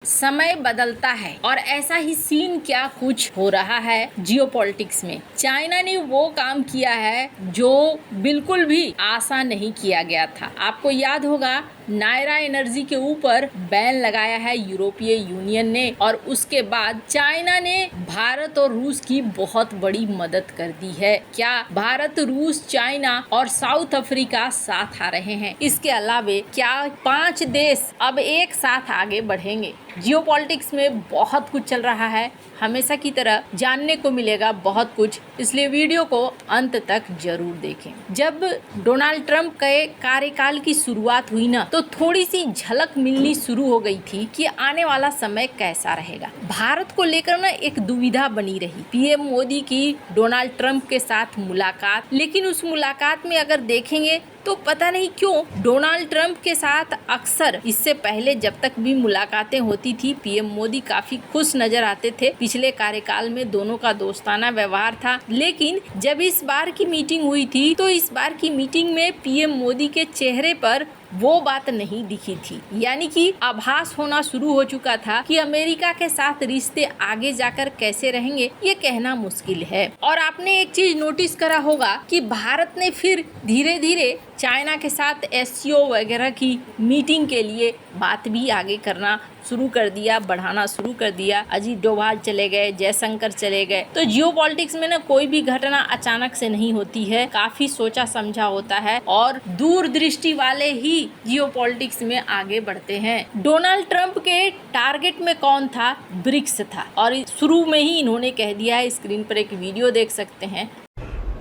समय बदलता है और ऐसा ही सीन क्या कुछ हो रहा है जियोपॉलिटिक्स में। चाइना ने वो काम किया है जो बिल्कुल भी आशा नहीं किया गया था। आपको याद होगा नायरा एनर्जी के ऊपर बैन लगाया है यूरोपीय यूनियन ने और उसके बाद चाइना ने भारत और रूस की बहुत बड़ी मदद कर दी है। क्या भारत, रूस, चाइना और साउथ अफ्रीका साथ आ रहे हैं? इसके अलावे क्या 5 देश अब एक साथ आगे बढ़ेंगे? जियोपॉलिटिक्स में बहुत कुछ चल रहा है, हमेशा की तरह जानने को मिलेगा बहुत कुछ, इसलिए वीडियो को अंत तक जरूर देखें। जब डोनाल्ड ट्रंप के कार्यकाल की शुरुआत हुई ना, तो थोड़ी सी झलक मिलनी शुरू हो गई थी कि आने वाला समय कैसा रहेगा। भारत को लेकर ना एक दुविधा बनी रही। पीएम मोदी की डोनाल्ड ट्रंप के साथ मुलाकात, लेकिन उस मुलाकात में अगर देखेंगे तो पता नहीं क्यों डोनाल्ड ट्रंप के साथ अक्सर इससे पहले जब तक भी मुलाकातें होती थी पीएम मोदी काफी खुश नजर आते थे। पिछले कार्यकाल में दोनों का दोस्ताना व्यवहार था, लेकिन जब इस बार की मीटिंग हुई थी तो इस बार की मीटिंग में पीएम मोदी के चेहरे पर वो बात नहीं दिखी थी। यानी कि आभास होना शुरू हो चुका था कि अमेरिका के साथ रिश्ते आगे जाकर कैसे रहेंगे ये कहना मुश्किल है। और आपने एक चीज नोटिस करा होगा कि भारत ने फिर धीरे धीरे चाइना के साथ एससीओ वगैरह की मीटिंग के लिए बात भी आगे करना शुरू कर दिया, बढ़ाना शुरू कर दिया। अजीत डोभाल चले गए, जयशंकर चले गए। तो जियोपॉलिटिक्स में ना कोई भी घटना अचानक से नहीं होती है, काफी सोचा समझा होता है और दूरदृष्टि वाले ही जियोपॉलिटिक्स में आगे बढ़ते हैं। डोनाल्ड ट्रंप के टारगेट में कौन था? ब्रिक्स था और शुरू में ही इन्होंने कह दिया है, स्क्रीन पर एक वीडियो देख सकते हैं।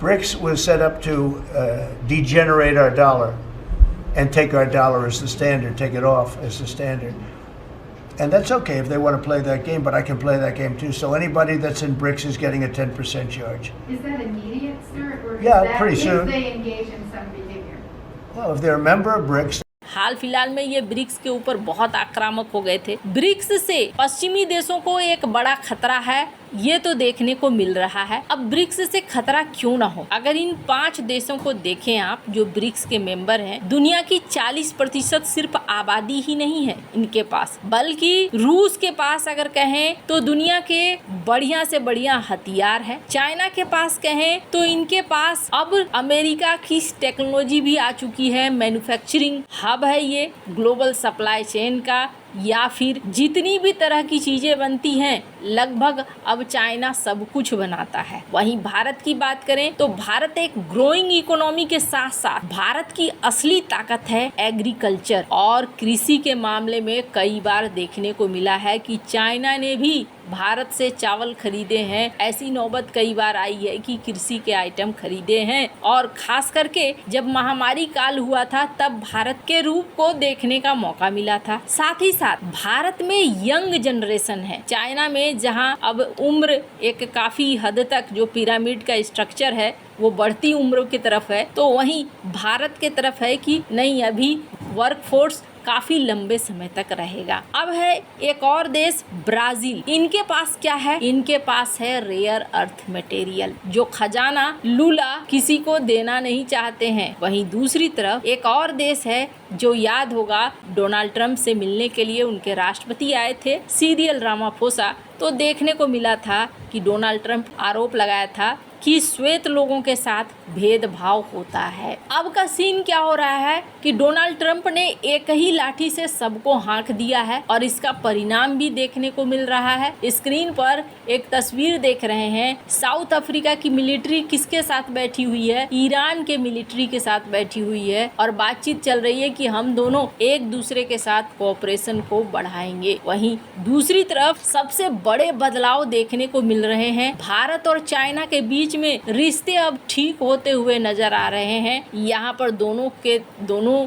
BRICS was set up to degenerate our dollar and take our dollar as the standard, take it off as the standard. And that's okay if they want to play that game, but I can play that game too. So anybody that's in BRICS is getting a 10% charge. Is that immediate, sir? Or Yeah, is that pretty soon. if they engage in some behavior? Well, if they're a member of BRICS. हाल फिलहाल में ये BRICS के ऊपर बहुत आक्रामक हो गए थे। ब्रिक्स से पश्चिमी देशों को एक बड़ा खतरा है, ये तो देखने को मिल रहा है। अब ब्रिक्स से खतरा क्यों ना हो? अगर इन 5 देशों को देखें आप जो ब्रिक्स के मेंबर हैं, दुनिया की 40% सिर्फ आबादी ही नहीं है इनके पास, बल्कि रूस के पास अगर कहें तो दुनिया के बढ़िया से बढ़िया हथियार है। चाइना के पास कहें तो इनके पास अब अमेरिका की टेक्नोलॉजी भी आ चुकी है, मैन्युफैक्चरिंग हब है ये ग्लोबल सप्लाई चेन का, या फिर जितनी भी तरह की चीजें बनती हैं लगभग अब चाइना सब कुछ बनाता है। वहीं भारत की बात करें तो भारत एक ग्रोइंग इकोनॉमी के साथ साथ भारत की असली ताकत है एग्रीकल्चर और कृषि के मामले में कई बार देखने को मिला है कि चाइना ने भी भारत से चावल खरीदे हैं। ऐसी नौबत कई बार आई है कि कृषि के आइटम खरीदे हैं और खास करके जब महामारी काल हुआ था तब भारत के रूप को देखने का मौका मिला था। साथ ही साथ भारत में यंग जनरेशन है। चाइना में जहां अब उम्र एक काफी हद तक जो पिरामिड का स्ट्रक्चर है वो बढ़ती उम्र की तरफ है, तो वहीं भारत के तरफ है कि नहीं, अभी वर्कफोर्स काफी लंबे समय तक रहेगा। अब है एक और देश ब्राजील। इनके पास क्या है? इनके पास है रेयर अर्थ मटेरियल, जो खजाना लूला किसी को देना नहीं चाहते हैं। वहीं दूसरी तरफ एक और देश है जो याद होगा डोनाल्ड ट्रंप से मिलने के लिए उनके राष्ट्रपति आए थे, सिरिल रामाफोसा। तो देखने को मिला था कि डोनाल्ड ट्रंप आरोप लगाया था कि श्वेत लोगों के साथ भेदभाव होता है। अब का सीन क्या हो रहा है कि डोनाल्ड ट्रंप ने एक ही लाठी से सबको हाँक दिया है और इसका परिणाम भी देखने को मिल रहा है। स्क्रीन पर एक तस्वीर देख रहे हैं, साउथ अफ्रीका की मिलिट्री किसके साथ बैठी हुई है? ईरान के मिलिट्री के साथ बैठी हुई है और बातचीत चल रही है कि हम दोनों एक दूसरे के साथ कोऑपरेशन को बढ़ाएंगे। वहीं दूसरी तरफ सबसे बड़े बदलाव देखने को मिल रहे हैं। भारत और चाइना के बीच में रिश्ते अब ठीक होते हुए नजर आ रहे हैं। यहाँ पर दोनों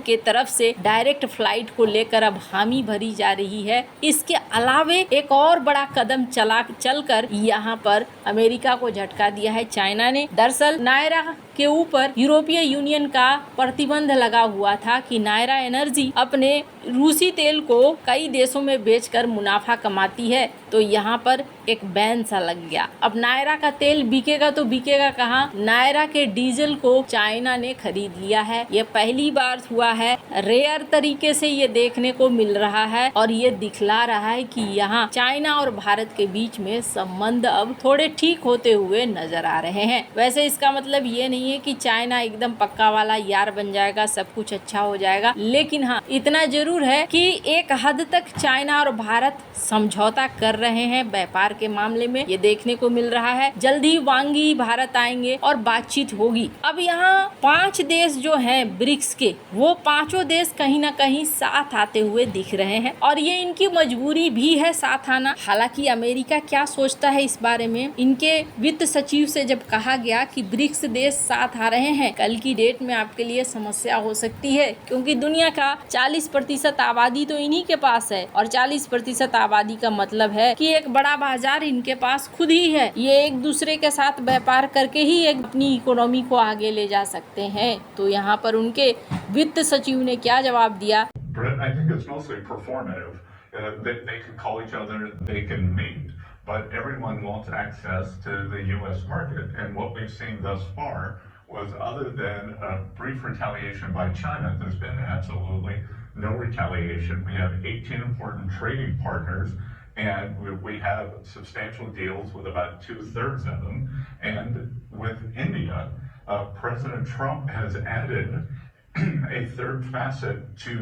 के तरफ से डायरेक्ट फ्लाइट को लेकर अब हामी भरी जा रही है। इसके अलावे एक और बड़ा कदम चलकर यहाँ पर अमेरिका को झटका दिया है चाइना ने। दरअसल नायरा के ऊपर यूरोपीय यूनियन का प्रतिबंध लगा हुआ था कि नायरा एनर्जी अपने रूसी तेल को कई देशों में बेचकर मुनाफा कमाती है, तो यहाँ पर एक बैन सा लग गया। अब नायरा का तेल बिकेगा तो बिकेगा कहाँ? नायरा के डीजल को चाइना ने खरीद लिया है। ये पहली बार हुआ है, रेयर तरीके से ये देखने को मिल रहा है और ये दिखला रहा है कि यहाँ चाइना और भारत के बीच में संबंध अब थोड़े ठीक होते हुए नजर आ रहे हैं। वैसे इसका मतलब ये नहीं है कि चाइना एकदम पक्का वाला यार बन जाएगा, सब कुछ अच्छा हो जाएगा, लेकिन हाँ इतना जरूर है कि एक हद तक चाइना और भारत समझौता कर रहे हैं व्यापार के मामले में, ये देखने को मिल रहा है। जल्दी वांग यी भारत आएंगे और बातचीत होगी। अब यहाँ 5 देश जो हैं ब्रिक्स के, वो पांचों देश कहीं ना कहीं साथ आते हुए दिख रहे हैं और ये इनकी मजबूरी भी है साथ आना। हालांकि अमेरिका क्या सोचता है इस बारे में, इनके वित्त सचिव से जब कहा गया कि ब्रिक्स देश साथ आ रहे हैं, कल की डेट में आपके लिए समस्या हो सकती है, क्योंकि दुनिया का 40% आबादी तो इन्हीं के पास है और 40% आबादी का मतलब है कि एक बड़ा बाजार इनके पास खुद ही है। ये एक दूसरे के साथ व्यापार करके ही एक अपनी इकोनॉमी को आगे ले जा सकते हैं। तो यहाँ पर उनके वित्त सचिव ने क्या जवाब दिया? I think it's mostly performative. They can call each other, they can meet, but everyone wants access to the U.S. market. And what we've seen thus far was, other than a brief retaliation by China, there's been absolutely no retaliation. We have 18 important trading partners, and we have substantial deals with about 2/3 of them. And with India, President Trump has added a third facet to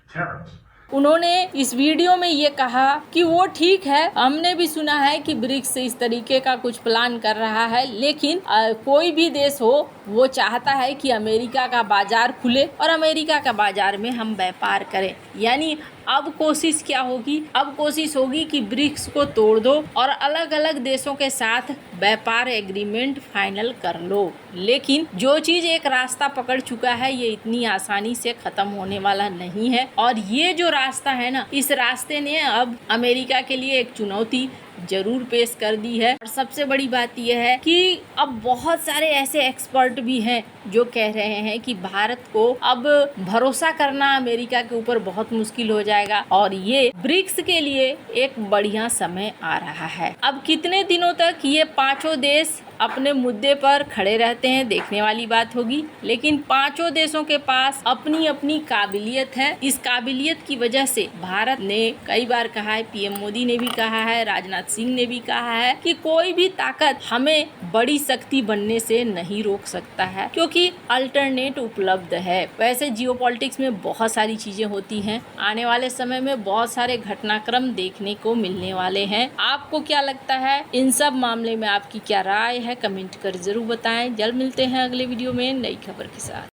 tariffs. उन्होंने इस video में ये कहा कि वो ठीक है, हमने भी सुना है कि ब्रिक्स इस तरीके का कुछ प्लान कर रहा है, लेकिन कोई भी देश हो वो चाहता है कि अमेरिका का बाजार खुले और अमेरिका का बाजार में हम व्यापार करें। यानी अब कोशिश क्या होगी? अब कोशिश होगी कि ब्रिक्स को तोड़ दो और अलग अलग देशों के साथ व्यापार एग्रीमेंट फाइनल कर लो। लेकिन जो चीज एक रास्ता पकड़ चुका है, ये इतनी आसानी से खत्म होने वाला नहीं है और ये जो रास्ता है ना, इस रास्ते ने अब अमेरिका के लिए एक चुनौती जरूर पेश कर दी है। और सबसे बड़ी बात यह है कि अब बहुत सारे ऐसे एक्सपर्ट भी हैं जो कह रहे हैं कि भारत को अब भरोसा करना अमेरिका के ऊपर बहुत मुश्किल हो जाएगा और ये ब्रिक्स के लिए एक बढ़िया समय आ रहा है। अब कितने दिनों तक ये पांचों देश अपने मुद्दे पर खड़े रहते हैं, देखने वाली बात होगी। लेकिन पांचों देशों के पास अपनी अपनी काबिलियत है। इस काबिलियत की वजह से भारत ने कई बार कहा है, पीएम मोदी ने भी कहा है, राजनाथ सिंह ने भी कहा है कि कोई भी ताकत हमें बड़ी शक्ति बनने से नहीं रोक सकता है, क्योंकि अल्टरनेट उपलब्ध है। वैसे जियोपॉलिटिक्स में बहुत सारी चीजें होती हैं, आने वाले समय में बहुत सारे घटनाक्रम देखने को मिलने वाले हैं। आपको क्या लगता है? इन सब मामले में आपकी क्या राय है? कमेंट कर जरूर बताएं। जल्द मिलते हैं अगले वीडियो में नई खबर के साथ।